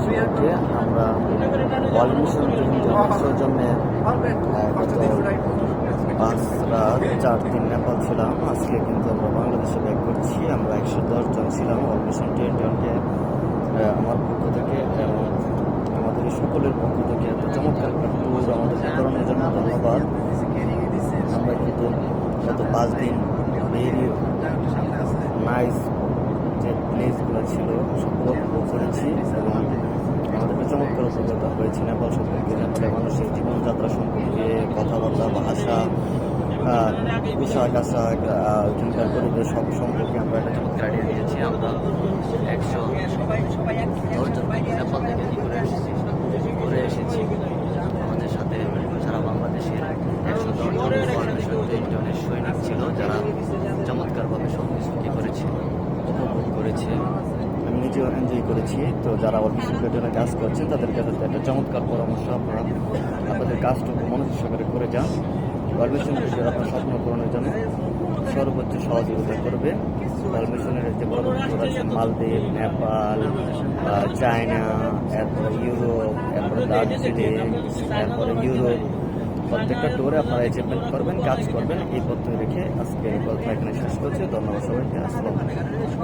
সবাইকে। আমরা world mission সৌজন্যে গত 5 রাত 4 দিন নেপাল ছিলাম। আজকে কিন্তু আমরা বাংলাদেশে ব্যাক করছি। আমরা 110 জন ছিলাম ওয়ার্ল্ড মিশন 2020-কে। আমার পক্ষ থেকে এবং আমাদের সকলের পক্ষ থেকে এত চমৎকার একটা ট্যুর আমাদের করানোর জন্য ধন্যবাদ। আমরা কিন্তু গত 5 দিন ভেরি নাইস যে প্লেসগুলো ছিল সবগুলো উপভোগ করেছি এবং আমাদের চমৎকার অভিজ্ঞতা হয়েছে নেপাল সম্পর্কে, নেপালের মানুষের জীবনযাত্রা সম্পর্কে, কথাবার্তা, ভাষা, পোশাক আশাক, ওইখানকার পরিবেশ সব সম্পর্কে আমরা একটা চমৎকার আইডিয়া নিয়েছি। আমরা 110 জন নেপাল থেকে ঘুরে এসেছি। আমাদের সাথে সারা বাংলাদেশের 110 জনের সৈনিক ছিল, যারা চমৎকারভাবে সব কিছু কী করেছে, উপভোগ করেছে। আমি নিজেও এনজয় করেছি। তো যারা অফিসের জন্য কাজ করছেন তাদের কাছে একটা চমৎকার পরামর্শ, আপনারা আপনাদের কাজটুকু মনোযোগ সহকারে করে যান। ওয়ার্ল্ড মিশন আপনার স্বপ্ন পূরণের জন্য সর্বোচ্চ সহযোগিতা করবে। ওয়ার্ল্ড মিশনের যে বড় বড় আছে মালদ্বীপ, নেপাল, চায়না, এরপরে ইউরোপ, এরপরে দার্জিলিং, এরপরে ইউরোপ, প্রত্যেকটা ট্যুরে আপনারা অ্যাচিভমেন্ট করবেন, কাজ করবেন। এই পথ রেখে আজকে কথা এখানে শেষ করছি। ধন্যবাদ সবাইকে। আসসালামু আলাইকুম।